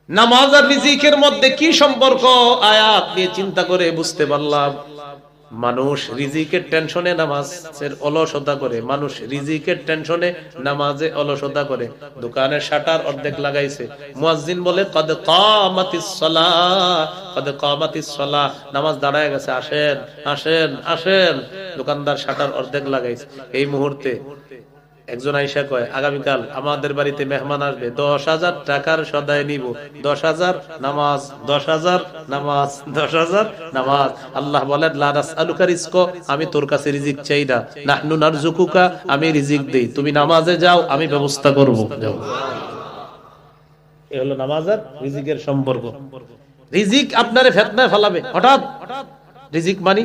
নামাজ আর রিজিকের মধ্যে কি সম্পর্ক আয়াত নিয়ে চিন্তা করে বুঝতে পারলাম। মানুষ রিজিকের টেনশনে নামাজের অলসতা করে, মানুষ রিজিকের টেনশনে নামাজে অলসতা করে। দোকানের শাটার অর্ধেক লাগাইছে, মুয়াজ্জিন বলে কদ কামাতিস সালাহ, কদ কামাতিস সালাহ, নামাজ দাঁড়ায় গেছে, আসেন আসেন আসেন। দোকানদার শাটার অর্ধেক লাগাইছে। এই মুহূর্তে একজন আইসা কয়, আগামীকাল আমাদের বাড়িতে মেহমান আসবে, 10,000 টাকার সদায় নিব। 10,000 নামাজ, 10,000 নামাজ, 10,000 নামাজ। আল্লাহ বলেন লা নাসআলুকা রিজকা, আমি তোর কাছে রিজিক চাই না। নাহনু নারযুকুকা, আমি রিজিক দেই। তুমি নামাজে যাও, আমি ব্যবস্থা করব। যাও। এই হলো নামাজ আর রিজিকের সম্পর্ক। রিজিক আপনারে ফিতনায় ফেলাবে। হঠাৎ রিজিক মানি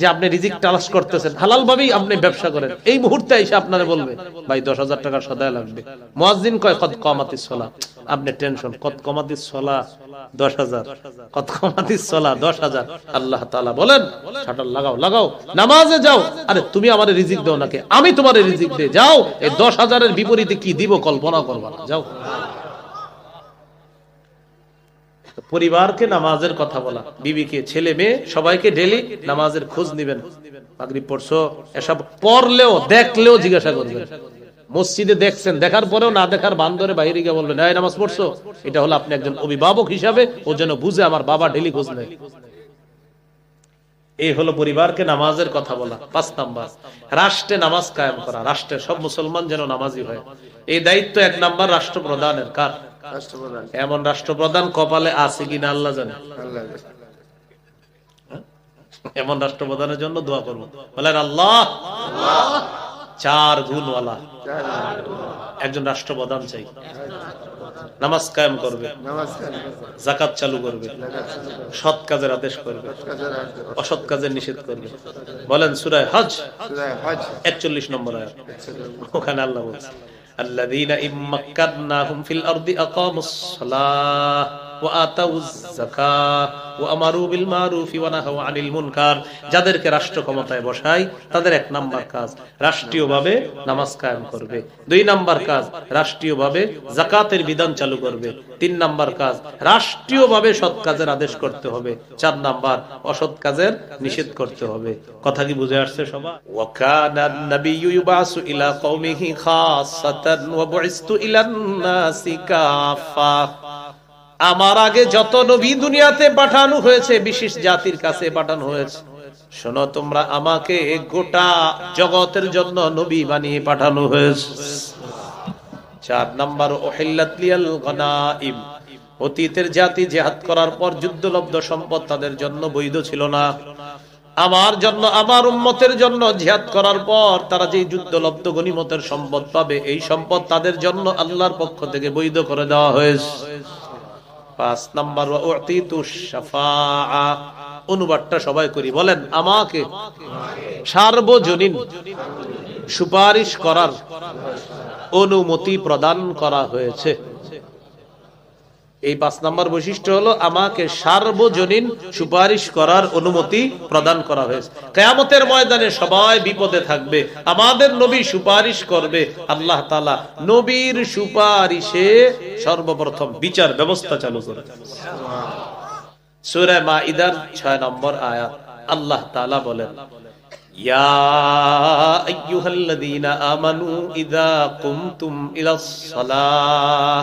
যে আপনি রিজিক তালাশ করতেছেন, হালাল ভাবেই আপনি ব্যবসা করেন, এই মুহূর্তে এসে আপনারে বলবে ভাই 10,000 টাকার সদায় লাগবে। মুয়াজ্জিন কয় কদ কামাতিস সালাহ, আপনি টেনশন, কদ কামাতিস সালাহ 10,000, কদ কামাতিস সালাহ 10,000। আল্লাহ তাআলা বলেন শাটার লাগাও লাগাও, নামাজে যাও। আরে তুমি আমারে রিজিক দাও নাকি, আমি তোমারে রিজিক দেই। যাও, এই 10,000 এর বিপরীতে কি দিব কল্পনা করবা না, যাও। পরিবারকে নামাজের কথা বলা, বিবিকে, ছেলে মেয়ে সবাইকে ডেলি নামাজের খোঁজ নিবেন। মাগরিব পড়ছো, এসব পড়লেও দেখলেও জিজ্ঞাসা করবেন। মসজিদে দেখছেন, দেখার পরেও না দেখার বান ধরে বাইরে গিয়ে বলবেন এই নামাজ পড়ছো। এটা হলো আপনি একজন অভিভাবক হিসাবে ও যেন বুঝে আমার বাবা ডেলি খোঁজ নেয়। এই হলো পরিবারকে নামাজের কথা বলা। 5 নাম্বার, রাষ্ট্রে নামাজ কায়েম করা, রাষ্ট্রের সব মুসলমান যেন নামাজি হয়। এই দায়িত্ব 1 নাম্বার রাষ্ট্রপ্রধানের। কার? রাষ্ট্রপ্রধান। এমন রাষ্ট্রপ্রধান কপালে আছে কিনা আল্লাহ জানে। এমন রাষ্ট্রপ্রধানের জন্য দোয়া করব, বলেন আল্লাহ 4 গুণওয়ালা একজন রাষ্ট্রপ্রধান চাই। নামাজ কায়েম করবে, যাকাত চালু করবে, সৎ কাজের আদেশ করবে, অসৎ কাজের নিষেধ করবে। বলেন সূরা হজ 41 নম্বর আয়াত, ওখানে আল্লাহ বলছে আল্লাযীনা ইম্মাক্কানাহুম ফিল আরদি আকামুস সালাহ ওয়া আতাউয যাকাহ ওয়া আমারু বিল মারুফি ওয়া নাহাউ আনিল মুনকার। যাদেরকে রাষ্ট্র ক্ষমতায় বসায় তাদের 1 নাম্বার কাজ রাষ্ট্রীয়ভাবে নামাজ কায়েম করবে। 2 নাম্বার কাজ রাষ্ট্রীয়ভাবে যাকাতের বিধান চালু করবে। 3 নাম্বার কাজ রাষ্ট্রীয়ভাবে সৎ কাজের আদেশ করতে হবে। 4 নাম্বার অসৎ কাজের নিষেধ করতে হবে। কথা কি বুঝে আসছে সবাই? ওয়া কানান নাবিয়্যু ইউবাসু ইলা কওমিহি খাসাতান ওয়া বুইসতু ইলান নাসি কাফা। আমার আগে যত নবী দুনিয়াতে পাঠানো হয়েছে, বিশেষ জাতির কাছে পাঠানো হয়েছে। শোনো তোমরা, আমাকে গোটা জগতের জন্য নবী বানিয়ে পাঠানো হয়েছে। 4 নাম্বার উহিল্লাত লিয়াল গনাইম। অতীতের জাতি জিহাদ করার পর যুদ্ধলব্ধ সম্পদ তাদের জন্য বৈধ ছিল না। আমার জন্য, আমার উম্মতের জন্য জিহাদ করার পর তারা যে যুদ্ধলব্ধ গনিমতের সম্পদ পাবে, এই সম্পদ তাদের জন্য আল্লাহর পক্ষ থেকে বৈধ করে দেওয়া হয়েছে। 5 নাম্বার ওয়াতিতু শাফাআ। অনুবাদটা সবাই করি, বলেন আমাকে সার্বজনীন সুপারিশ করার অনুমতি প্রদান করা হয়েছে। এই 5 নাম্বার বৈশিষ্ট্য হলো আমাকে সার্বজনীন সুপারিশ করার অনুমতি প্রদান করা হয়েছে। কিয়ামতের ময়দানে সবাই বিপদে থাকবে, আমাদের নবী সুপারিশ করবে, আল্লাহ তাআলা নবীর সুপারিশে সর্বপ্রথম বিচার ব্যবস্থা চালু করে। সূরা মাইদার 6 নম্বর আয়াত আল্লাহ তাআলা বলেন ইয়া আইয়ুহাল্লাযীনা আমানু ইযা কুমতুম ইলাস সালাহ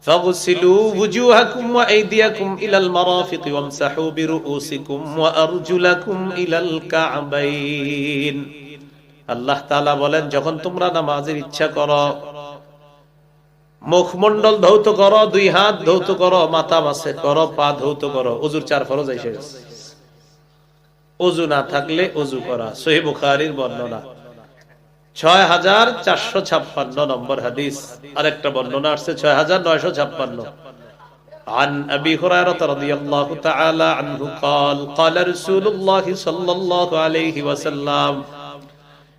فاغسلوا وجوهكم وأيديكم إلى المرافق وامسحوا برؤوسكم وأرجلكم إلى الكعبين। আল্লাহ তাআলা বলেন যখন তোমরা নামাজের ইচ্ছা করো, মুখমণ্ডল ধৌত করো, 2 হাত ধৌত করো, মাথা মাসে করো, পা ধৌত করো। ওযুর 4 ফরজ এসে গেছে। ওযু না থাকলে ওযু করা, সহিহ বুখারীর বর্ণনা 6456 নম্বর হাদিস। আরেকটা বর্ণনা আছে 6956। عن أبي هريرة رضي الله تعالى عنه قال قال رسول الله صلى الله عليه وسلم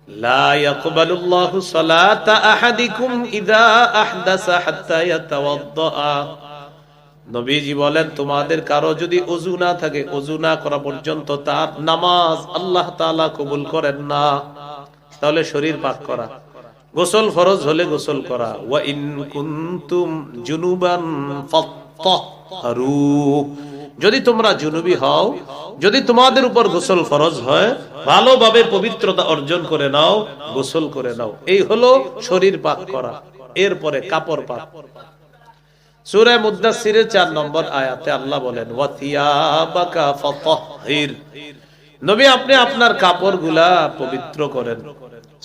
لا يقبل الله صلاة أحدكم إذا أحدث حتى يتوضأ। নবীজি বলেন তোমাদের কারো যদি ওযু না থাকে, ওযু না করা পর্যন্ত তার নামাজ আল্লাহ তাআলা কবুল করেন না। তাহলে শরীর পাক করা, গোসল ফরজ হলে গোসল করা। ওয়া ইন কুনতুম জুনুবান ফাত্তাহহারু, যদি তোমরা জুনুবি হও, যদি তোমাদের উপর গোসল ফরজ হয়, ভালোভাবে পবিত্রতা অর্জন করে নাও, গোসল করে নাও। এই হলো শরীর পাক করা। এরপরে কাপড় পাক। সূরা মুদ্দাসসিরের 4 নম্বর আয়াতে আল্লাহ বলেন ওয়া থিয়াবাকা ফাতাহহির, নবী আপনি আপনার কাপড়গুলা পবিত্র করেন।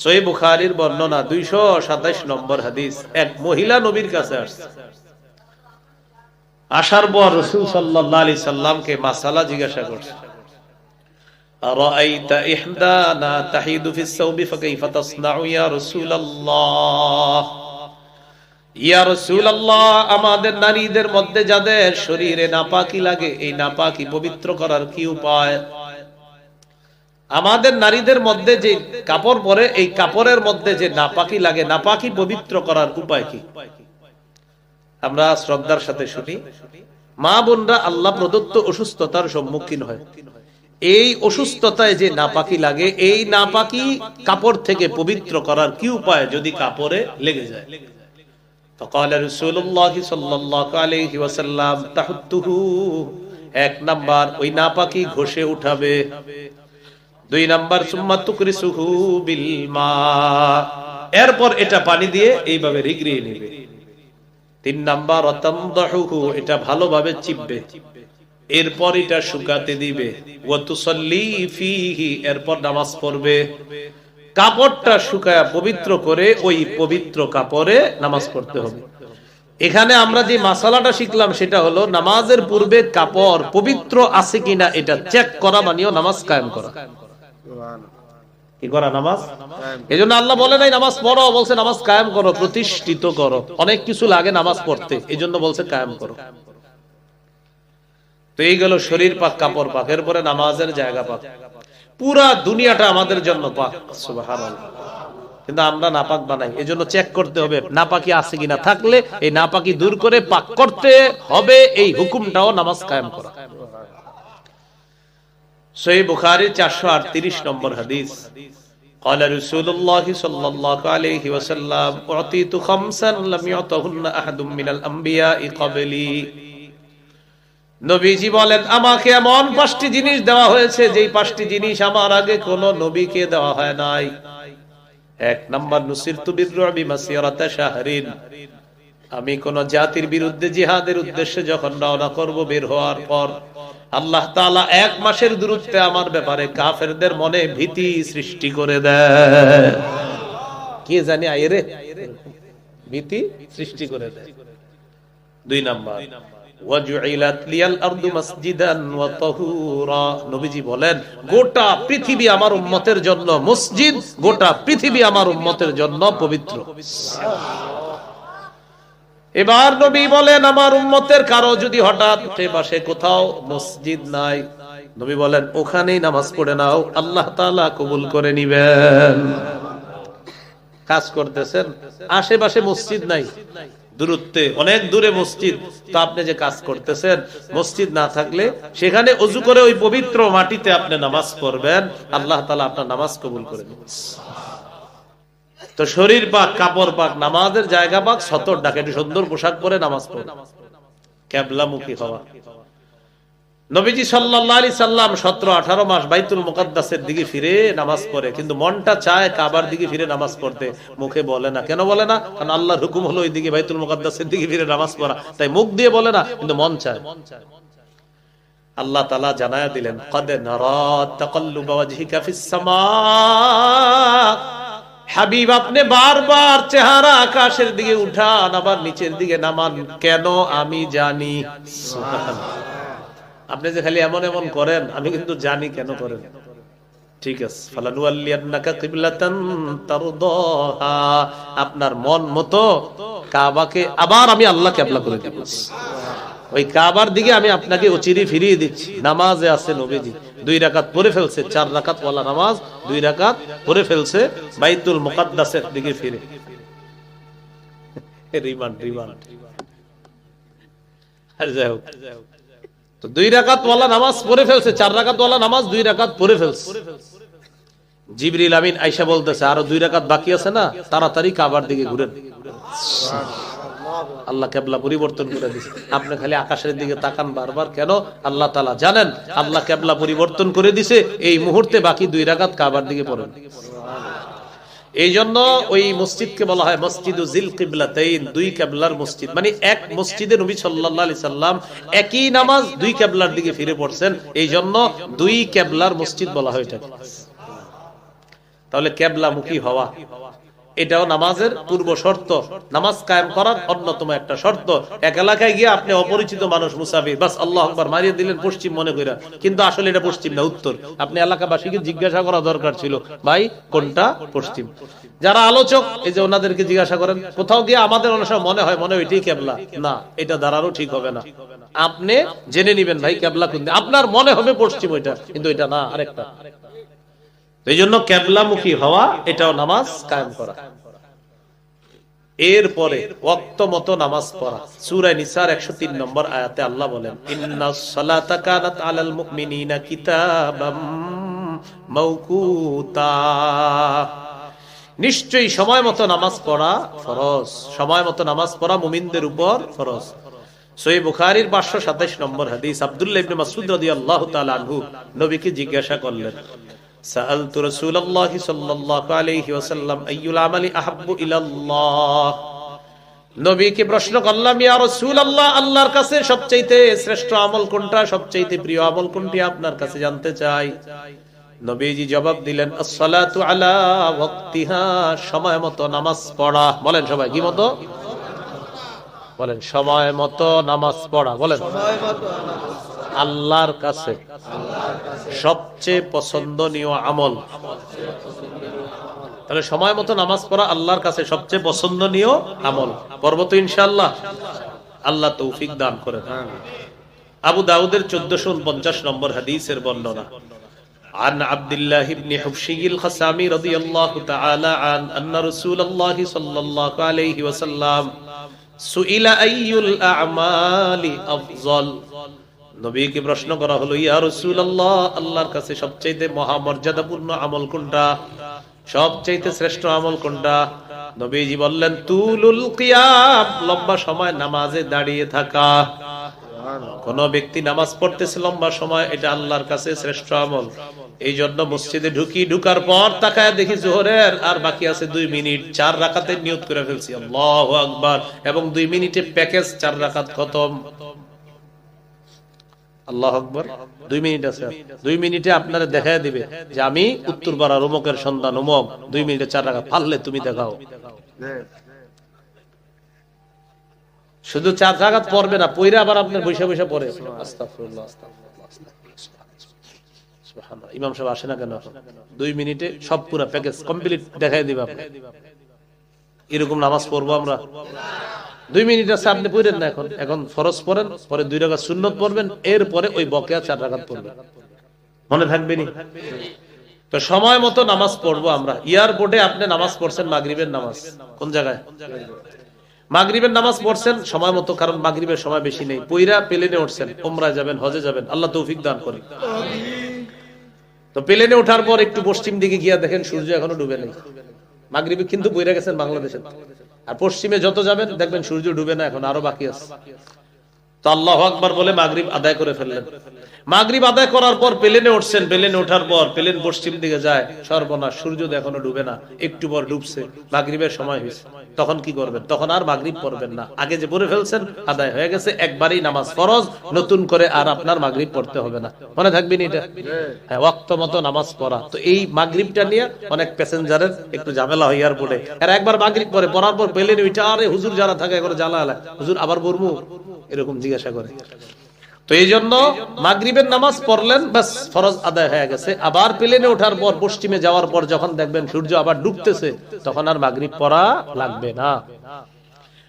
সহিহ বুখারীর বর্ণনা 227 নম্বর হাদিস। এক মহিলা নবীর কাছে আসছে, আসার পর রাসূল সাল্লাল্লাহু আলাইহি সাল্লামকে মাসালা জিজ্ঞাসা করছে। আরাআইতা ইহদানা তাহিদু ফিস সাওবি ফাকাইফা তাসনাউ ইয়া রাসূলুল্লাহ, ইয়া রাসূলুল্লাহ, আমাদের নারীদের মধ্যে যাদের শরীরে নাপাকি লাগে, এই নাপাকি পবিত্র করার কি উপায়? আমাদের নারীদের মধ্যে যে কাপড় পরে, এই কাপড়ের মধ্যে যে নাপাকি লাগে, নাপাকি পবিত্র করার উপায় কি? আমরা শ্রদ্ধার সাথে শুনি। মা বোনরা আল্লাহ প্রদত্ত অসুস্থতার সম্মুখীন হয়, এই অসুস্থতায় যে নাপাকি লাগে, এই নাপাকি কাপড় থেকে পবিত্র করার কি উপায় যদি কাপড়ে লেগে যায়? فقال رسول الله صلى الله عليه وسلم تحته, এক নাম্বার ওই নাপাকি ঘষে উঠাবে। 2 নাম্বার সুম্মা তুকরিসুহু বিল মা, এরপর এটা পানি দিয়ে এইভাবে রিগড়িয়ে নেবে। 3 নাম্বার তামদাহুহু, এটা ভালোভাবে চিপবে, এরপর এটা শুকাতে দিবে। ওয়া তুসাল্লি ফিহি, এরপর নামাজ পড়বে। কাপড়টা শুকায়া পবিত্র করে ওই পবিত্র কাপড়ে নামাজ পড়তে হবে। এখানে আমরা যে মাসালাটা শিখলাম সেটা হলো নামাজের পূর্বে কাপড় পবিত্র আছে কিনা এটা চেক করা, মানেও নামাজ কায়েম করা। কি করা? নামাজ। এজন্য আল্লাহ বলে নাই নামাজ পড়ো, বলছে নামাজ কায়েম করো, প্রতিষ্ঠিত করো। অনেক কিছু লাগে নামাজ পড়তে, এজন্য বলছে কায়েম করো। তো এই গেল শরীর পাক, কাপড় পাক, এরপরে নামাজের জায়গা পাক। পুরা দুনিয়াটা আমাদের জন্য পাক, সুবহানাল্লাহ। কিন্তু আমরা নাপাক বানাই, এজন্য চেক করতে হবে নাপাকি আছে কিনা। থাকলে এই নাপাকি দূর করে পাক করতে হবে, এই হুকুমটাও নামাজ কায়েম করা। সহিহ বুখারী 438 নম্বর হাদিস। قال رسول الله صلى الله عليه وسلم اعطيت خمسا لم يعطهن احد من الانبياء قبلي, নবীজি বলেন আমাকে এমন 5টি জিনিস দেওয়া হয়েছে যেই 5টি জিনিস আমার আগে কোন নবীকে দেওয়া হয় নাই। 1 নাম্বার নুসিরতু বিররুবি মাসিরাতা শাহরিন, আমি কোন জাতির বিরুদ্ধে জিহাদের উদ্দেশ্যে যখন রওনা করব, বের হওয়ার পর আল্লাহ তাআলা 1 মাসের দূরত্বে আমার ব্যাপারে কাফেরদের মনে ভীতি সৃষ্টি করে দেয়। কে জানি আইরে ভীতি সৃষ্টি করে দেয়। 2 নাম্বার ওয়াজুইলাত লিয়াল আরদু মাসজিদান ওয়া তাহুরা, নবীজি বলেন গোটা পৃথিবী আমার উম্মতের জন্য মসজিদ, গোটা পৃথিবী আমার উম্মতের জন্য পবিত্র। এবার নবী বলেন আমার উম্মতের কারো যদি হঠাৎ আশেপাশে কোথাও মসজিদ নাই, নবী বলেন ওখানেই নামাজ পড়ে নাও, আল্লাহ তাআলা কবুল করে নিবেন। কাজ করতেছেন, আশেপাশে মসজিদ নাই, দূরত্বে অনেক দূরে মসজিদ, তো আপনি যে কাজ করতেছেন মসজিদ না থাকলে সেখানে ওযু করে ওই পবিত্র মাটিতে আপনি নামাজ পড়বেন, আল্লাহ তাআলা আপনার নামাজ কবুল করে নেবেন। তো শরীর পাক, কাপড় পাক, নামাজের জায়গা পাক, সতর ডাকে, একটু সুন্দর পোশাক পরে নামাজ পড়ে, কিবলামুখী হওয়া। নবীজি সাল্লাল্লাহু আলাইহি সাল্লাম 17-18 মাস বাইতুল মুকাদ্দাসের দিকে ফিরে নামাজ পড়ে, কিন্তু মনটা চায় কাবার দিকে ফিরে নামাজ পড়তে, মুখে বলে না। কেন বলে না? কারণ আল্লাহর হুকুম হলো ওইদিকে বাইতুল মুকাদ্দাসের দিকে ফিরে নামাজ পড়া, তাই মুখ দিয়ে বলে না, কিন্তু মন চায়। আল্লাহ তাআলা জানায়া দিলেন ক্বাদ নারা তাকাল্লুবা ওয়াজহিকা ফিস সামা, হাবিব আপনি বারবার চেহারা আকাশের দিকে উঠান আবার নিচের দিকে নামান, কেন? আমি জানি। সুবহানাল্লাহ। আপনি যে খালি এমন এমন করেন, আমি কিন্তু জানি কেন করেন। ঠিক আছে, ফালানুয়াল্লিয়ান্নাকা কিবলাতান তারদাহা, আপনার মন মতো কাবাকে আবার আমি আল্লাহ কিবলা করে দেব। ওই কাবার দিকে আমি আপনাকে অচিরে ফিরিয়ে দিচ্ছি। নামাজে আছে নবীজি 2 রাকাত পড়ে ফেলছে, 4 রাকাত ওয়ালা নামাজ 2 রাকাত পড়ে ফেলছে, বাইতুল মুকাদ্দাসের দিকে ফিরে। রিমান্ড আর যাই হোক, তো 2 রাকাত ওয়ালা নামাজ পড়ে ফেলছে, 4 রাকাত ওয়ালা নামাজ 2 রাকাত পড়ে ফেলছে। জিবরিল আমিন আয়েশা বলতেছে আরো 2 রাকাত বাকি আছে না, তাড়াতাড়ি কাবার দিকে ঘুরেন। আল্লাহ কিবলা পরিবর্তন করে দিয়েছে। আপনি খালি আকাশের দিকে তাকান বারবার কেন? আল্লাহ তাআলা জানেন আল্লাহ কিবলা পরিবর্তন করে দিয়েছে, এই মুহূর্তে বাকি 2 রাকাত কাবার দিকে পড়েন। এই জন্য ওই মসজিদকে বলা হয় মসজিদু জিল কিবলাতাইন, 2 কিবলার মসজিদ। মানে এক মসজিদে নবী সাল্লাল্লাহু আলাইহি সাল্লাম একই নামাজ 2 কিবলার দিকে ফিরে পড়ছেন, এই জন্য 2 কিবলার মসজিদ বলা হয় এটাকে। তাহলে কিবলামুখী হওয়া এটাও নামাজের পূর্ব শর্ত, নামাজ কায়েম করার অন্যতম একটা শর্ত। এক এলাকায় গিয়ে আপনি অপরিচিত মানুষ মুসাফির, বাস আল্লাহু আকবার মারিয়ে দিলেন পশ্চিম মনে কইরা, কিন্তু আসলে এটা পশ্চিম না উত্তর। আপনি এলাকাবাসীকে জিজ্ঞাসা করা দরকার ছিল ভাই কোনটা পশ্চিম। যারা আলোচক এই যে ওনাদেরকে জিজ্ঞাসা করেন, কোথাও গিয়ে আমাদের অনেক সময় মনে হয় এটাই কিবলা, না এটা দাঁড়ানো ঠিক হবে না। আপনি জেনে নেবেন ভাই কিবলা কোন দিকে, আপনার মনে হবে পশ্চিম ওইটা, কিন্তু এটা না, আরেকটা। এই জন্য কিবলামুখী হওয়া এটাও নামাজ কায়েম করা। এরপরে ওয়াক্ত মতো নামাজ পড়া। সূরা নিসার 103 নম্বর আয়াতে আল্লাহ বলেন ইন্নাস সালাতা কানাত আলাল মুমিনিনা কিতাবাম মাওকুতা, নিশ্চয়ই সময় মতো নামাজ পড়া ফরজ। সময় মতো নামাজ পড়া মুমিনদের উপর ফরজ। সহিহ বুখারীর 527 নম্বর হাদিস, আব্দুল্লাহ ইবনে মাসউদ রাদিয়াল্লাহু তাআলা আনহু নবীকে জিজ্ঞাসা করলেন, সাআলতু রাসূলুল্লাহি সাল্লাল্লাহু আলাইহি ওয়াসাল্লাম আইয়ুল আমালি আহাব্বু ইলাল্লাহ, নবীকে প্রশ্ন করলাম ইয়া রাসূলুল্লাহ, আল্লাহর কাছে সবচেয়ে শ্রেষ্ঠ আমল কোনটা, সবচেয়ে প্রিয় আমল কোনটি আপনার কাছে জানতে চাই। নবীজি জবাব দিলেন as-salatu ala waqtiha, সময় মতো নামাজ পড়া। বলেন সবাই কি মতো বলেন, সময় মতো নামাজ পড়া। বলেন আল্লাহর কাছে সবচেয়ে পছন্দনীয় আমল। তাহলে সময় মতো নামাজ পড়া আল্লাহর কাছে সবচেয়ে পছন্দনীয় আমল। পড়ব তো ইনশাআল্লাহ, আল্লাহ তৌফিক দান করেন। আবু দাউদের 1449 নম্বর হাদিসের বর্ণনা, عن عبد الله بن حبشي الخسامي رضي الله تعالى عنه أن رسول الله صلى الله عليه وسلم سئل أي الأعمال أفضل, নবীকে প্রশ্ন করা হলো ইয়া রাসূলুল্লাহ, আল্লাহর কাছে সবচেয়ে মহামর্যাদাপূর্ণ আমল কোনটা, সবচেয়ে শ্রেষ্ঠ আমল কোনটা। নবীজি বললেন তুলুল কিয়াম, লম্বা সময় নামাজে দাঁড়িয়ে থাকা। কোন ব্যক্তি নামাজ পড়তেছে লম্বা সময়, এটা আল্লাহর কাছে শ্রেষ্ঠ আমল। এই জন্য মসজিদে ঢুকার পর তাকায় দেখি জোহরের আর বাকি আছে 2 মিনিট, 4 রাকাতের নিয়ত করে ফেলছি আল্লাহু আকবার, এবং 2 মিনিটে প্যাকেজ 4 রাকাত খতম। আল্লাহু আকবার, 2 মিনিট আছে, 2 মিনিটে আপনারা দেখায় দিবে যে আমি উত্তরপাড়ার অমুকের সন্তান অমুক, 2 মিনিটে 4 রাকাত পারলে তুমি দেখাও। শুধু 4 রাকাত পড়বে না, পয়রা আবার আপনার বৈশা বৈশা পড়ে আস্তাগফিরুল্লাহ সুবহানাল্লাহ। ইমাম সাহেব আসে না কেন? 2 মিনিটে সব পুরো প্যাকেজ কমপ্লিট দেখায় দিবে আপনি। এরকম নামাজ পড়বো আমরা? 2 মিনিট আছে, আপনি পড়েন না, এখন ফরজ পড়েন, পরে 2 রাকাত সুন্নত পড়বেন, এরপরে ওই বকেয়া 4 রাকাত পড়বেন। মনে থাকবে নি? তো সময় মতো নামাজ পড়বো আমরা। এয়ারপোর্টে আপনি নামাজ পড়ছেন মাগরিবের নামাজ, কোন জায়গায় মাগরিবের নামাজ পড়ছেন সময় মতো, কারণ মাগরিবের সময় বেশি নেই, পয়রা প্লেনে উঠছেন, উমরায় যাবেন, হজে যাবেন, আল্লাহ তৌফিক দান করে। তো প্লেনে ওঠার পর একটু পশ্চিম দিকে গিয়া দেখেন সূর্য এখনো ডুবে নেই, মাগরিবে কিন্তু পয়রা গেছেন বাংলাদেশে, আর পশ্চিমে যত যাবেন দেখবেন সূর্য ডুবে না, এখন আরো বাকি আছে। তো আল্লাহু আকবার বলে মাগরিব আদায় করে ফেললেন। মাগরিব আদায় করার পর প্লেনে উঠছেন, প্লেনে ওঠার পর প্লেন পশ্চিম দিকে যায়, সর্বনাশ, সূর্য এখনো ডুবে না, একটু পর ডুবছে, মাগরিবের সময় হয়েছে। তখন কি করবেন? তখন আর মাগরিব পড়বেন না, আগে যে পড়ে ফেলছেন আদায় হয়ে গেছে, একবারই নামাজ ফরজ, নতুন করে আর আপনার মাগরিব পড়তে হবে না। মনে থাকবেন এটা? হ্যাঁ, ওয়াক্ত মতো নামাজ পড়া। তো এই মাগরিবটা নিয়ে অনেক প্যাসেঞ্জারের একটু ঝামেলা হয় এয়ারপোর্টে, আর একবার মাগরিব পড়ে পড়ার পর প্লেনে উঠে আরে হুজুর যারা থাকে এখন জ্বালা আলা, হুজুর আবার পড়বো, এরকম জিজ্ঞাসা করে। তো এই জন্য মাগরিবের নামাজ পড়লেন, বাস ফরজ আদায় হয়ে গেছে। আবার প্লেনে ওঠার পর পশ্চিমে যাওয়ার পর যখন দেখবেন সূর্য আবার ডুবতেছে, তখন আর মাগরিব পড়া লাগবে না।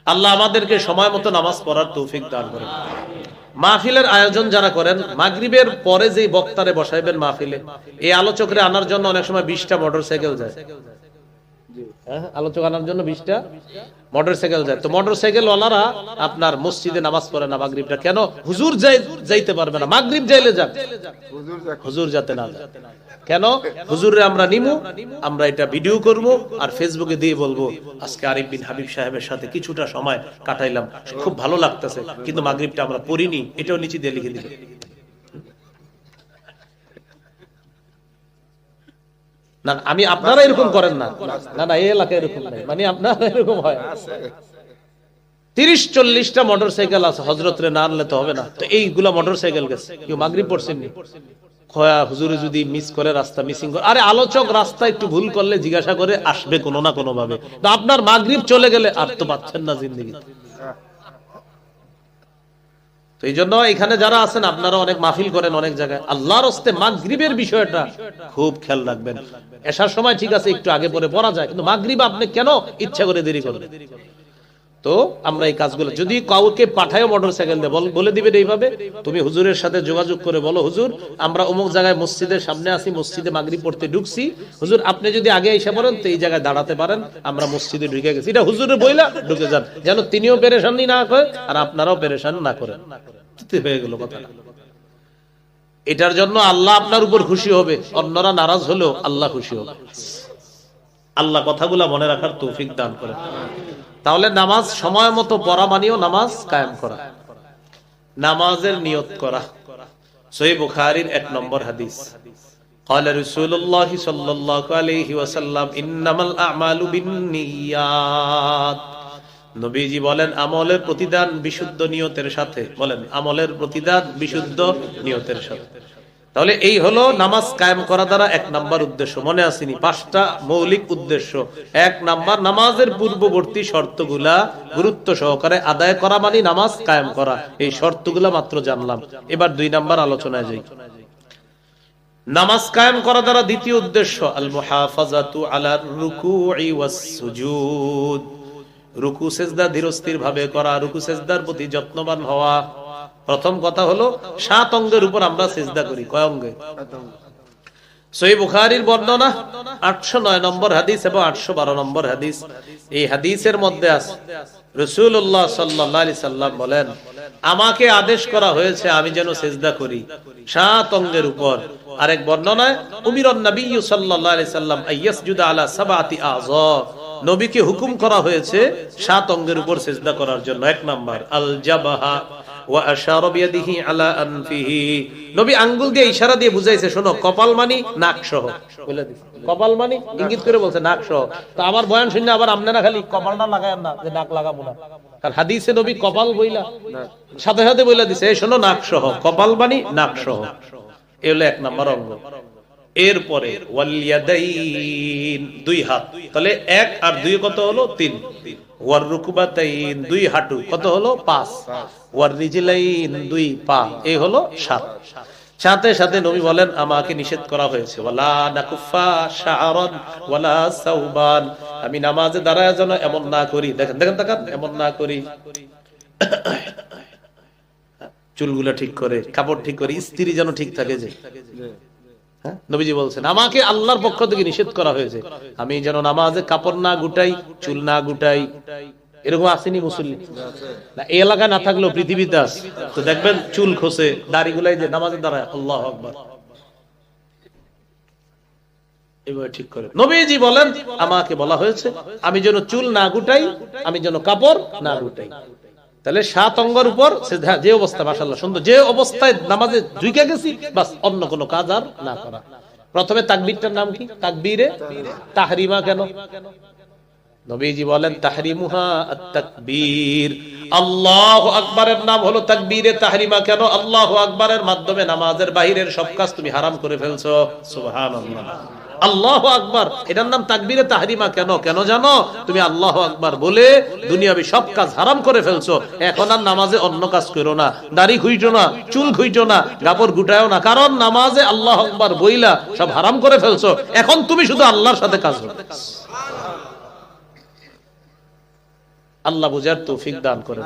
আল্লাহ আমাদেরকে সময় মতো নামাজ পড়ার তৌফিক দান করেন। মাহফিলের আয়োজন যারা করেন, মাগরিবের পরে যেই বক্তারে বসাইবেন মাহফিলে, এই আলোচকরে আনার জন্য অনেক সময় 20টা মোটরসাইকেল যায়। আলোচক আনার জন্য 20টা মোটরসাইকেল যায়। তো মোটরসাইকেল ওয়ালারা আপনার মসজিদে নামাজ পড়ে না মাগরিবটা কেন? হুজুর যাইতে পারবে না, মাগরিব যাইলে যাক, হুজুর যাতে না যায়। কেন? হুজুরে আমরা নিমু, আমরা এটা ভিডিও করব আর ফেসবুকে দিয়ে বলবো আজকে আরিফ বিন হাবিব সাহেবের সাথে কিছুটা সময় কাটাইলাম, খুব ভালো লাগতেছে, কিন্তু মাগরিবটা আমরা পড়িনি, এটাও নিচে দিয়ে লিখে দিবে। না আমি আপনারা এরকম করেন না, না না এই এলাকায় এরকম নাই, মানে আপনারা এরকম হয় 30-40টা মোটরসাইকেল আছে, হযরত রে না আনলে তো হবে না। তো এইগুলা মোটরসাইকেল গেছে, কেউ মাগরিব পড়ছেননি, খয়া হুজুরে যদি মিস করে রাস্তা মিসিং করে, আরে আলোচক রাস্তা একটু ভুল করলে জিজ্ঞাসা করে আসবে কোনো না কোনো ভাবে, তো আপনার মাগরিব চলে গেলে আর তো পাচ্ছেন না জিন্দেগি। তো এই জন্য এখানে যারা আছেন আপনারা অনেক মাহফিল করেন অনেক জায়গায়, আল্লাহর হস্তে মাগরিবের বিষয়টা খুব খেয়াল রাখবেন। এশার সময় ঠিক আছে একটু আগে পরে পড়া যায়, কিন্তু মাগরিব আপনি কেন ইচ্ছা করে দেরি করবেন? তো আমরা এই কাজগুলো যদি কাউকে পাঠায় মোটরসাইকেল দিয়ে বলে দিবেন এইভাবে, তুমি হুজুরের সাথে যোগাযোগ করে বলো হুজুর আমরা অমুক জায়গায় মসজিদের সামনে আছি, মসজিদে মাগরিব পড়তে ঢুকছি, হুজুর আপনি যদি আগে এসে পড়েন তো এই জায়গায় দাঁড়াতে পারেন, আমরা মসজিদে ঢুকে গেছি, এটা হুজুরে বইলা ঢুকে যান, যেন তিনিও পেরেশানি না করেন আর আপনারাও পেরেশান না করেন। হয়ে গেল কথা। এটার জন্য আল্লাহ আপনার উপর খুশি হবে, অন্যরা নারাজ হলেও আল্লাহ খুশি হবে। আল্লাহ কথাগুলা মনে রাখার তৌফিক দান করেন। তাহলে নামাজ সময় মতো পড়া মানেও নামাজ কায়েম করা, নামাজের নিয়ত করা। সহিহ বুখারীর 1 নম্বর হাদিস, قال رسول الله صلى الله عليه وسلم انما الاعمال بالنيات। নবীজি বলেন আমলের প্রতিদান বিশুদ্ধ নিয়তের সাথে, বলেন আমলের প্রতিদান বিশুদ্ধ নিয়তের সাথে। তাহলে এই হলো নামাজ কায়েম করা দ্বারা 1 নাম্বার উদ্দেশ্য, মনে আসেনি 5টা মৌলিক উদ্দেশ্য। 1 নাম্বার নামাজের পূর্ববর্তী শর্তগুলা গুরুত্ব সহকারে আদায় করা মানে নামাজ কায়েম করা, এই শর্তগুলা মাত্র জানলাম। এবার 2 নাম্বার আলোচনায় যাই। নামাজ কায়েম করা দ্বারা দ্বিতীয় উদ্দেশ্য আল মুহাফাজাতু আলার রুকুই ওয়াস সুজুদ, রুকু সেজদা ধীরস্থির ভাবে করা, রুকু সেজদার প্রতি যত্নবান হওয়া। প্রথম কথা হলো 7 অঙ্গের উপর আমরা সিজদা করি, কয় অঙ্গে? সহিহ বুখারীর বর্ণনা 809 নম্বর হাদিস এবং 812 নম্বর হাদিস। এই হাদিসের মধ্যে আছে রাসূলুল্লাহ সাল্লাল্লাহু আলাইহি সাল্লাম বলেন আমাকে আদেশ করা হয়েছে আমি যেন সিজদা করি 7 অঙ্গের উপর। আরেক বর্ণনায় উমিরান নবী সাল্লাল্লাহু আলাইহি সাল্লাম আইয়াসজুদা আলা সাবআতি আযা, নবীকে হুকুম করা হয়েছে 7 অঙ্গের উপর সিজদা করার জন্য। 1 নাম্বার আল জাবাহা ওয়া আশারা বিয়াদিহি আলা আনফিহি, নবী আঙ্গুল দিয়ে ইশারা দিয়ে বুঝাইছে শোনো কপাল মানি নাক সহ, বলে দিছে কপাল মানি ইঙ্গিত করে বলছে নাক সহ। তো আমার বয়ান শুনে আবার আপনারা খালি কপালটা লাগায়েন না যে নাক লাগাবো না, কারণ হাদিসে নবী কপাল বইলা সাথে সাথে বইলা দিছে এই শোনো নাক সহ, কপাল মানি নাক সহ। এই হলো 1 নাম্বার অঙ্গ। এরপরে ওয়াল ইয়াদাইন, 2 হাত, তাহলে 1 আর 2 কত হলো 3। ওয়ার রুকবাতাইন, 2 হাঁটু, কত হলো 5। ওয়ার রিজলাইন, 2 পা, এই হলো 7। সাথে সাথে নবী বলেন আমাকে নিষেধ করা হয়েছে ওয়ালা নাকুফা শাআরান ওয়ালা সাওবান, আমি নামাজে দাঁড়ায় যেন এমন না করি, দেখেন দেখেন তাকান, এমন না করি চুলগুলা ঠিক করে, কাপড় ঠিক করে, স্ত্রী যেন ঠিক থাকে, যে নবীজি বলছেন আমাকে আল্লাহর পক্ষ থেকে নিষেধ করা হয়েছে আমি যেন নামাজে কাপড় না গুটাই, চুল না গুটাই। এরকম আসেনি মুসল্লি? না এই এলাকায় না থাকলেও পৃথিবীতে আছে। তো দেখবেন চুল খোসে, দাড়ি গুলাই যে নামাজে দাঁড়ায়, আল্লাহু আকবার, এভাবে ঠিক করে। নবীজি বলেন আমাকে বলা হয়েছে আমি যেন চুল না গুটাই, আমি যেন কাপড় না গুটাই। তাহলে 7 অঙ্গের উপর যে অবস্থা, মাশাআল্লাহ সুন্দর, যে অবস্থায় নামাজে ঢুকে গেছি বাস অন্য কোনো কাজ আর না করা। প্রথমে তাকবীরটার নাম কি? তাকবীরে তাহরিমা। কেন? নবীজি বলেন তাহরিমুহা আত-তাকবীর, আল্লাহু আকবারের নাম হলো তাকবীরে তাহরিমা। কেন? আল্লাহু আকবারের মাধ্যমে নামাজের বাহিরের সব কাজ তুমি হারাম করে ফেলছো। সুবহানাল্লাহ, আল্লাহু আকবার, এটার নাম তাকবীরে তাহরিমা। কেন? কেন জানো? তুমি আল্লাহু আকবার বলে দুনিয়াবি সব কাজ হারাম করে ফেলছো। এখন আর নামাজে অন্য কাজ করো না, দাড়ি খুইটো না, চুল খুইটো না, কাপড় গুটায়ও না, কারণ নামাজে আল্লাহু আকবার বইলা সব হারাম করে ফেলছো। এখন তুমি শুধু আল্লাহর সাথে কাজ করো। আল্লাহ বুঝার তৌফিক দান করেন।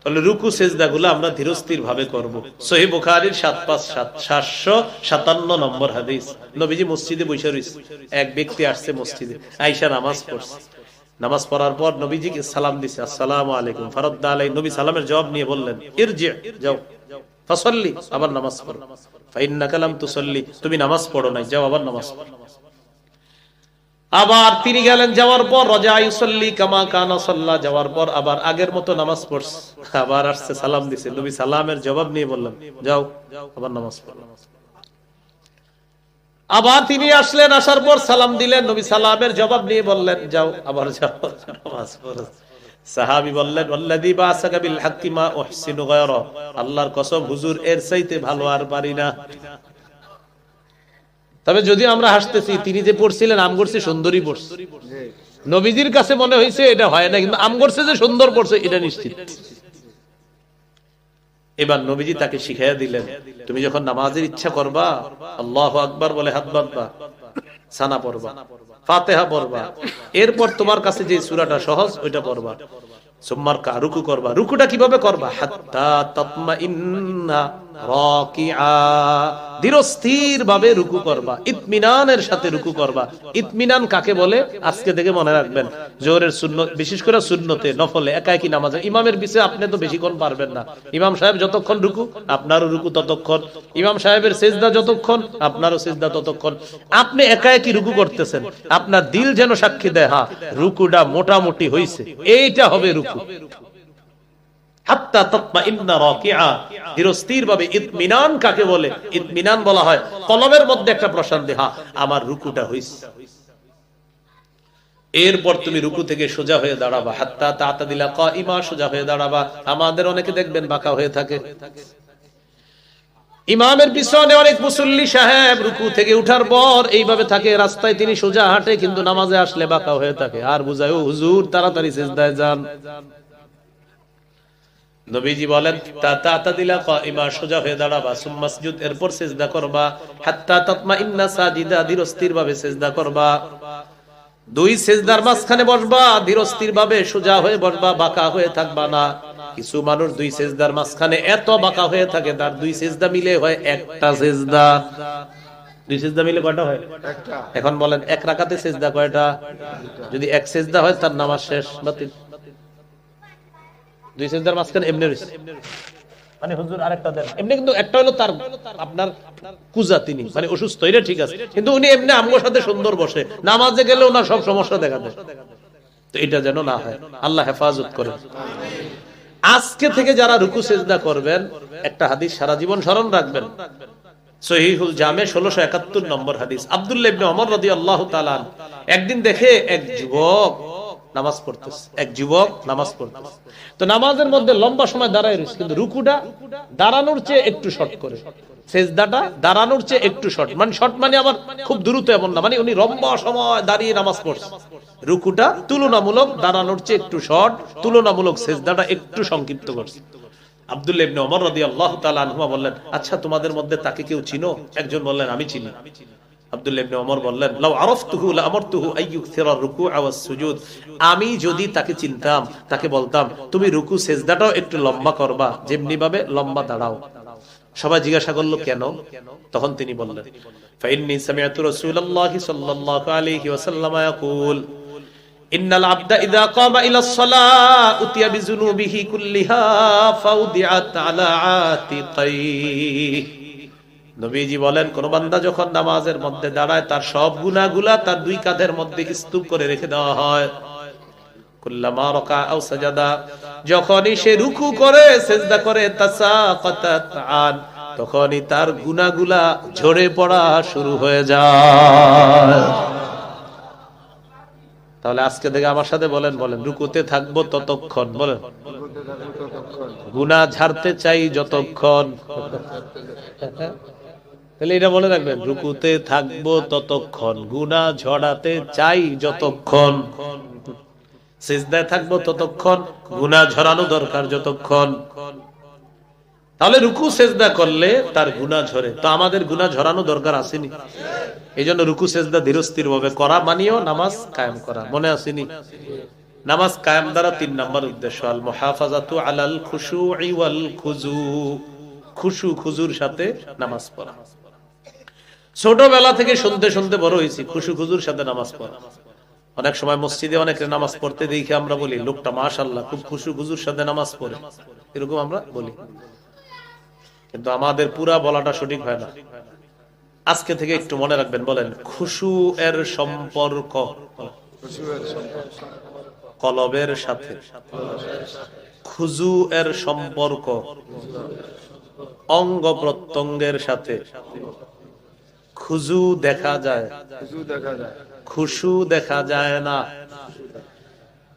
তাহলে রুকু সেজদা গুলো আমরা ধীরস্থির ভাবে করব। সহিহ বুখারীর 757 নম্বর হাদিস। নবীজি মসজিদে বসে রয়েছে, এক ব্যক্তি আসছে মসজিদে, আয়েশা নামাজ পড়ছে। নামাজ পড়ার পর নবীজিকে সালাম দিছে, আসসালামু আলাইকুম। ফারাদ্দা আলাই, নবী সালামের জবাব নিয়ে বললেন, ইরজি, যাও ফাসাল্লি, আবার নামাজ পড়ো। ফাইন্নাকা লাম তুসাল্লি, তুমি নামাজ পড়ো নাই, যাও আবার নামাজ পড়ো। আবার তিনি গেলেন, যাওয়ার পর রাজা ইউসাল্লি কামা কানা সাল্লা, যাওয়ার পর আবার আগের মতো নামাজ পড়ছে। আবার আসছে, সালাম দিছে, নবী সালামের জবাব নিয়ে বললেন, যাও আবার নামাজ পড়ো। আবার তিনি আসলেন, আসার পর সালাম দিলেন, নবী সালামের জবাব নিয়ে বললেন, যাও আবার যাও নামাজ পড়ো। সাহাবী বললেন, ওয়াল্লাযী বা'সাকা বিল হাক্কি মা উহসিনু গায়রা, আল্লাহর কসম হুজুর এর চাইতে ভালো আর পারি না। তবে যদি আমরা হাসতেছি, তিনি যে পড়ছিলেন আম করছে সুন্দরী পড়ছে, নবীজির কাছে মনে হয়েছে এটা হয় না, কিন্তু আম করছে যে সুন্দর পড়ছে এটা নিশ্চিত। এবার নবীজি তাকে শিখাইয়া দিলেন, তুমি যখন নামাজের ইচ্ছা করবা, আল্লাহু আকবার বলে হাত বাঁধবা, সানা পড়বা, ফাতিহা পড়বা, এরপর তোমার কাছে যে সূরাটা সহজ ওইটা পড়বা, সুম্মার কা, রুকু করবা। রুকুটা কিভাবে করবা? হাত্তা তাতমাইন্না রাকিআ, ধীরস্থির ভাবে রুকু করবা, ইতমিনানের সাথে রুকু করবা। ইতমিনান কাকে বলে আজকে থেকে মনে রাখবেন। জোহরের সুন্নত, বিশেষ করে সুন্নতে, নফলে, একাকি নামাজে ইমামের পিছে আপনি তো বেশিক্ষণ পারবেন না। ইমাম সাহেব যতক্ষণ রুকু, আপনারও রুকু ততক্ষণ। ইমাম সাহেবের সিজদা যতক্ষণ, আপনারও সিজদা ততক্ষণ। আপনি একাকি রুকু করতেছেন, আপনার দিল যেন সাক্ষী দেয়, হ্যাঁ রুকুটা মোটামুটি হইছে, এইটা হবে রুকু। হাত্তা তাতমাইন্না রাকিআ, ধীরস্থির ভাবে। ইতমিনান কাকে বলে? ইতমিনান বলা হয় কলবের মধ্যে একটা প্রশান্তি, হ্যাঁ আমার রুকুটা হইছে। এরপর তুমি রুকু থেকে সোজা হয়ে দাঁড়াবা, হাত্তা তা'তাদিলা কাইমা, সোজা হয়ে দাঁড়াবা। আমাদের অনেকে দেখবেন বাঁকা হয়ে থাকে। ইমামের পিছনে অনেক মুসল্লি সাহেব রুকু থেকে উঠার পর এইভাবে থাকে, রাস্তায় তিনি সোজা হাঁটে, কিন্তু নামাজে আসলে বাঁকা হয়ে থাকে। আর বুঝায়, ও হুজুর তাড়াতাড়ি সিজদায় যান। নবীজি বলেন, তা'তাদিলা কাইমা, সোজা হয়ে দাঁড়াবা, সুম্মা সুজুদ, এরপর সিজদা করবা, হাত্তা তাতমাইন্না সাজিদা, ধীরস্থির ভাবে সিজদা করবা। দুই সিজদার মাঝখানে বসবা, ধীরস্থির ভাবে সোজা হয়ে বসবা, বাঁকা হয়ে থাকবা না। কিছু মানুষ দুই সিজদার মাঝখানে এত বাঁকা হয়ে থাকে, তার দুই সিজদা মিলে হয় একটা সিজদা। দুই সিজদা মিলে কয়টা হয়? একটা। এখন বলেন এক রাকাতে সিজদা কয়টা? যদি এক সিজদা হয় তার নামাজ শেষ, বাতিল। দুই সিজদার মাঝখানে এমনি রইছে, মানে হুজুর আরেকটা দেন, এমনি কিন্তু একটা হলো তার আপনার কুজা, তিনি মানে অসুস্থ, এটা ঠিক আছে, কিন্তু উনি এমনি আমগোর সাথে সুন্দর বসে, নামাজে গেলে ওনার সব সমস্যা দেখা দেয়। তো এটা যেন না হয়, আল্লাহ হেফাজত করে। আজকে থেকে যারা রুকু সিজদা করবেন, একটা হাদিস সারা জীবন স্মরণ রাখবেন। সহিহুল জামে 1671 নম্বর হাদিস। আব্দুল্লাহ ইবনে ওমর রাদিয়াল্লাহু তাআলা একদিন দেখে এক যুবক নামাজ পড়তেছে, এক যুবক নামাজ পড়তেছে। তো নামাজের মধ্যে লম্বা সময় দাঁড়ায় রয়েছে, কিন্তু রুকুটা দাঁড়ানোর চেয়ে একটু শর্ট করে, সিজদাটা দাঁড়ানোর চেয়ে একটু শর্ট, মানে শর্ট মানে আবার খুব দ্রুত এমন না, মানে উনি লম্বা সময় দাঁড়িয়ে নামাজ পড়ছে। রুকুটা তুলনামূলক দাঁড়ানোর চেয়ে একটু শর্ট, তুলনামূলক সিজদাটা একটু সংক্ষিপ্ত করছে। আব্দুল্লাহ ইবনে ওমর রাদিয়াল্লাহু তাআলা আনহুমা বললেন, আচ্ছা তোমাদের মধ্যে তাকে কেউ চিনো? একজন বললেন, আমি চিনি। আব্দুল্লাহ ইবনে ওমর বললেন, লাউ আরাফতুহু লা আমারতুহু আইয়ুকসিরা রুকুআ ওয়াস সুজুদ, আমি যদি তাকে চিনতাম, তাকে বলতাম তুমি রুকু সিজদাটাও একটু লম্বা করবা, যেমনি ভাবে লম্বা দাঁড়াও। সবাই জিজ্ঞাসা করলো কেন? তখন তিনি বললেন, ফাইন্নী সামি'তু রাসূলুল্লাহি সাল্লাল্লাহু আলাইহি ওয়াসাল্লাম ইয়াকুল, ইন্নাল আবদা ইযা কামা ইলাস সালাহ উতিয়া বিযুনুবিহি কুল্লিহা ফাউদিআত আলা আতিকাইহি। নবীজি বলেন, কোন বান্দা যখন নামাজের মধ্যে দাঁড়ায়, তার সব গুনাহগুলা তার দুই কাঁধের মধ্যে স্তূপ করে রেখে দেওয়া হয়। কুল্লামা রাকা আও সাজাদা, যখনই সে রুকু করে, সিজদা করে, তাসাকাতাত আন, তখনই তার গুনাহগুলা ঝরে পড়া শুরু হয়ে যায়। তাহলে আজকে থেকে আমার সাথে বলেন, রুকুতে থাকবো ততক্ষণ, বলেন গুনাহ ঝাড়তে চাই যতক্ষণ। তাহলে এটা মনে রাখবেন, রুকুতে থাকবো ততক্ষণ, গুনাহ ঝরাতে চাই যতক্ষণ। সিজদায় থাকবো ততক্ষণ, গুনাহ ঝরানো দরকার যতক্ষণ। তাহলে রুকু সিজদা করলে তার গুনাহ ঝরে, তো আমাদের গুনাহ ঝরানো দরকার আসেনি? এই জন্য রুকু সিজদা ধীরস্থির ভাবে করা মানিও নামাজ কায়েম করা, মনে আসেনি? নামাজ কায়েম দ্বারা ৩ নম্বর উদ্দেশ্য আল মুহাফাজাতু আলাল খুশুই ওয়াল খুজু, খুশু খুজুর সাথে নামাজ পড়া। ছোটবেলা থেকে শুনতে শুনতে বড় হয়েছি খুশু খুজুর সাথে নামাজ পড়া। অনেক সময় মসজিদে অনেকে নামাজ পড়তে দেখে আমরা বলি লোকটা মাশাআল্লাহ খুব খুশু খুজুর সাথে নামাজ পড়ে, এরকম আমরা বলি, কিন্তু আমাদের পুরা বলাটা সঠিক হয় না। আজকে থেকে একটু মনে রাখবেন, বলেন খুশু এর সম্পর্ক কলবের সাথে, খুজু এর সম্পর্ক অঙ্গ প্রত্যঙ্গের সাথে। খুজু দেখা যায়, খুশু দেখা যায় না।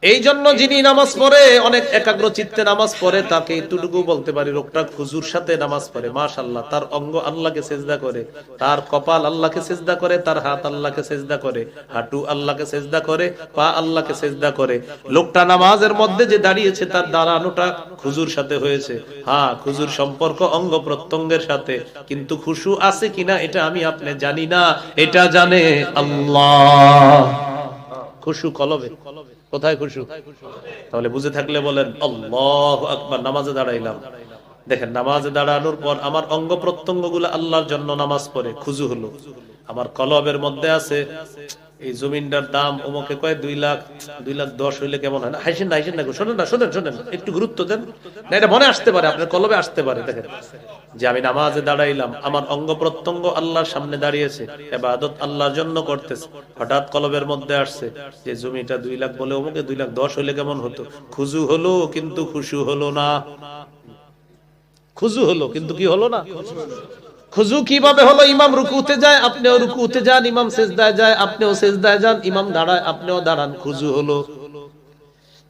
এই জন্য যিনি নামাজ পড়ে অনেক একাগ্র চিত্তে নামাজ পড়ে তাকে এতটুকু বলতে পারি লোকটা খুজুর সাথে নামাজ পড়ে, মাশাআল্লাহ। তার অঙ্গ আল্লাহকে সেজদা করে, তার কপাল আল্লাহকে সেজদা করে, তার হাত আল্লাহকে সেজদা করে, হাঁটু আল্লাহকে সেজদা করে, পা আল্লাহকে সেজদা করে। লোকটা নামাজের মধ্যে যে দাঁড়িয়েছে তার দাঁড়ানোটা খুজুর সাথে হয়েছে। হ্যাঁ, খুজুর সম্পর্ক অঙ্গ প্রত্যঙ্গের সাথে, কিন্তু খুশু আছে কিনা এটা আমি আপনি জানি না, এটা জানে আল্লাহ। খুশু কলবে, কোথায় খুশু? তাহলে বুঝে থাকলে বলেন আল্লাহু আকবার। নামাজে দাঁড়াইলাম, দেখেন নামাজে দাঁড়ানোর পর আমার অঙ্গ প্রত্যঙ্গ গুলো আল্লাহর জন্য নামাজ পড়ে, খুজু হলো। আমার কলবের মধ্যে আছে এই জমিনটার দাম ওমকে কয় 2 লাখ, 2,10,000 হইলে কেমন হয় না? হাসেন না, হাসেন না, শোনেন না, শোনেন একটু গুরুত্ব দেন না, এটা মনে আসতে পারে, আপনার কলবে আসতে পারে। দেখেন যে আমি নামাজে দাঁড়াইলাম, আমার অঙ্গ প্রত্যঙ্গ আল্লাহর সামনে দাঁড়িয়েছে, ইবাদত আল্লাহর জন্য করতেছে। হঠাৎ কলবের মধ্যে আসছে যে জমিটা 2 লাখ বলে ওমকে 2,10,000 হইলে কেমন হতো? খুজু হলো কিন্তু খুশু হলো না। খুজু হলো কিন্তু কি হলো না? খুজু কিভাবে হলো? ইমাম রুকুতে যায়, আপনিও রুকুতে যান, ইমাম সিজদায় যায়, আপনিও সিজদায় যান, ইমাম দাঁড়ায়, আপনিও দাঁড়ান, খুজু হলো।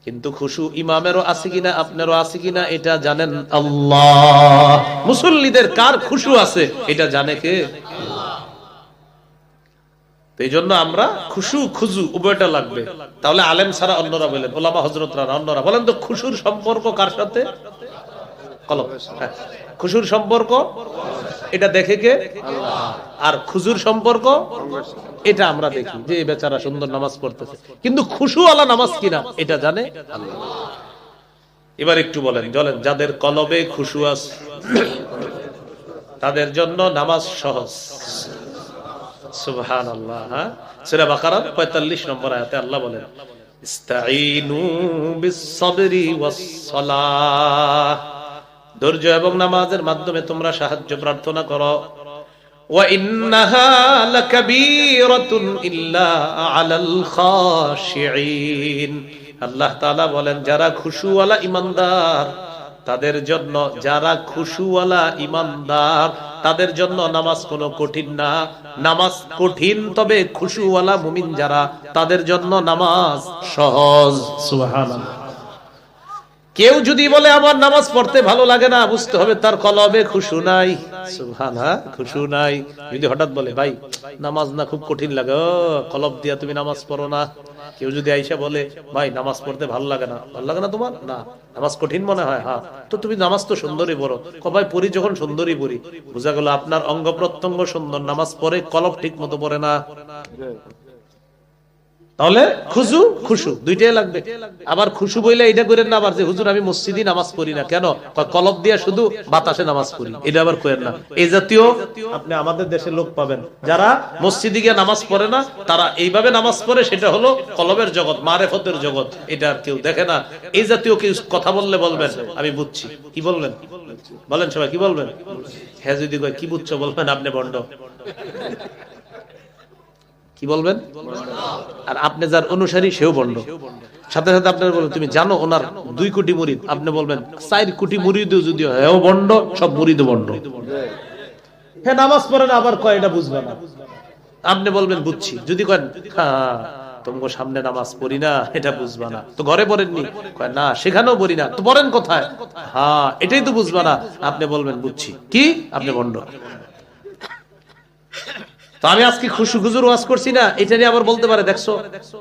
কিন্তু খুশু ইমামেরও আছে কিনা আপনারও আছে কিনা এটা জানেন আল্লাহ। মুসল্লিদের কার খুশু আছে এটা জানে কে? আল্লাহ। এই জন্য আমরা খুশু খুজু উভয়টা লাগবে। তাহলে আলেম ছাড়া অন্যরা বলেন, ওলামা হযরতরা অন্যরা বলেন তো খুশুর সম্পর্ক কার সাথে? কলব। খুশুর সম্পর্ক এটা দেখে কে? আল্লাহ। আর খুজুর সম্পর্ক এটা আমরা দেখি যে বেচারা সুন্দর নামাজ পড়তেছে, কিন্তু খুশু ওয়ালা নামাজ কিনা এটা জানে আল্লাহ। এবার একটু বলেন, চলেন যাদের কলবে খুশু আছে তাদের জন্য নামাজ সহজ। সুবহানাল্লাহ। সূরা বাকারার 45 নম্বর আয়াতে আল্লাহ বলেন ইস্তাঈনু বিস-সাবরি ওয়াস-সালাহ, ধৈর্য এবং নামাজের মাধ্যমে তোমরা সাহায্য প্রার্থনা করো। ওয়া ইন্নাহা লাকাবীরাতুন ইল্লা আলাল খাশিঈন, আল্লাহ তাআলা বলেন যারা খুশুওয়ালা ঈমানদার তাদের জন্য, যারা খুশুওয়ালা ঈমানদার তাদের জন্য নামাজ কোনো কঠিন না। নামাজ কঠিন, তবে খুশুওয়ালা মুমিন যারা তাদের জন্য নামাজ সহজ। সুবহানাল্লাহ। কেউ যদি বলে আমার নামাজ পড়তে ভালো লাগে না, বুঝতে হবে তার কলবে খুশু নাই। সুবহানাল্লাহ, খুশু নাই। যদি হঠাৎ বলে ভাই নামাজ না খুব কঠিন লাগে, কলব দিয়া তুমি নামাজ পড়ো না। কেউ যদি আইসা বলে ভাই নামাজ পড়তে ভালো লাগে না, ভালো লাগে না তোমার, না নামাজ কঠিন মনে হয়, হ্যাঁ তো তুমি নামাজ তো সুন্দরই পড়ো। ভাই পড়ি যখন সুন্দরই পড়ি, বোঝা গেল আপনার অঙ্গ প্রত্যঙ্গ সুন্দর, নামাজ পড়ে কলব ঠিক মতো পড়ে না। তাহলে খুশু খুশু দুইটাই লাগবে। আবার খুশু বইলে এটা করেন না আবার যে হুজুর আমি মসজিদে নামাজ পড়ি না, কেন? কলব দিয়া শুধু বাতাসে নামাজ পড়ি, এটা আবার করেন না। এই জাতীয় আপনি আমাদের দেশে লোক পাবেন যারা মসজিদে গিয়ে নামাজ পড়ে না, তারা এইভাবে নামাজ পড়ে, সেটা হলো কলবের জগৎ, মারেফতের জগৎ, এটা আর কেউ দেখে না। এই জাতীয় কেউ কথা বললে বলবেন আমি বুঝছি। কি বলবেন? বলেন সবাই কি বলবেন? হ্যাঁ যদি কয় কি বুঝছো বলবেন আপনি বন্ড। কি বলবেন? আর আপনি যার অনুসারী সেও বন্ড। সাথে সাথে আপনার বলবেন তুমি জানো ওনার 2 কোটি মুরিদ, আপনি বলবেন 4 কোটি মুরিদ যদিও হ্যাঁ বন্ড, সব মুরিদ বন্ড। হ্যাঁ নামাজ পড়ে না আবার কয় এটা বুঝবে না, আপনি বলবেন বুঝছি। যদি কয়েন হ্যাঁ তোমার সামনে নামাজ পড়ি না, এটা বুঝবা না, তো ঘরে পড়েননি, কয় না সেখানেও পড়ি না, তো পড়েন কোথায়? হ্যাঁ এটাই তো বুঝবা না, আপনি বলবেন বুঝছি। কি? আপনি বন্ড। তো আমি আজকে খুশু হুজুর ওয়াজ করছি না, এটা নিয়ে আবার বলতে পারে দেখছো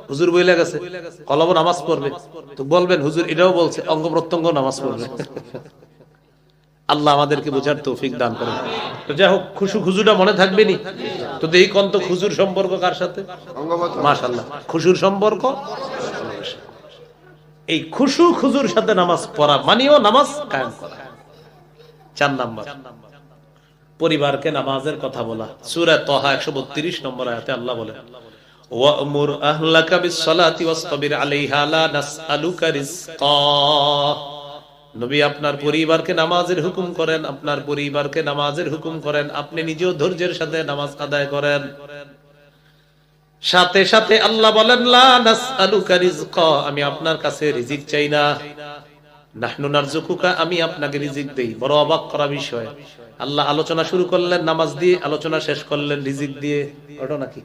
হুজুর বইলা গেছে কলব নামাজ পড়বে, তো বলবেন হুজুর এটাও বলছে অঙ্গ প্রত্যঙ্গ নামাজ পড়বে। আল্লাহ আমাদেরকে বোঝার তৌফিক দান করেন। তো যাই হোক খুশু খুজুটা মনে থাকবে নি তো? দেখি কোন তো খুজুর সম্পর্ক কার সাথে? মাশাআল্লাহ, খুশুর সম্পর্ক এই খুশু খুজুর সাথে নামাজ পড়া মানিও নামাজ কায়েম করা। 4 নাম্বার, পরিবারকে নামাজের কথা বলা। সূরা তাহা 132 নম্বর আয়াতে আল্লাহ বলেন, ওয়া'মুর আহলাকা বিস-সালাতি ওয়াসতাবির আলাইহা লা নাসআলুকা রিজকা। নবী আপনার পরিবারকে নামাজের হুকুম করেন, আপনার পরিবারকে নামাজের হুকুম করেন, আপনি নিজেও ধৈর্যের সাথে নামাজ আদায় করেন। সাথে সাথে আল্লাহ বলেন, লা নাসআলুকা রিজকা, আমি আপনার কাছে রিজিক চাই না। নাহনু নারযুকুকা, আমি আপনাকে রিজিক দেই। বড় অবাক করা বিষয়, আল্লাহ আলোচনা শুরু করলেন নামাজ দিয়ে, আলোচনা শেষ করলেন রিজিক দিয়ে। ওটা নাকি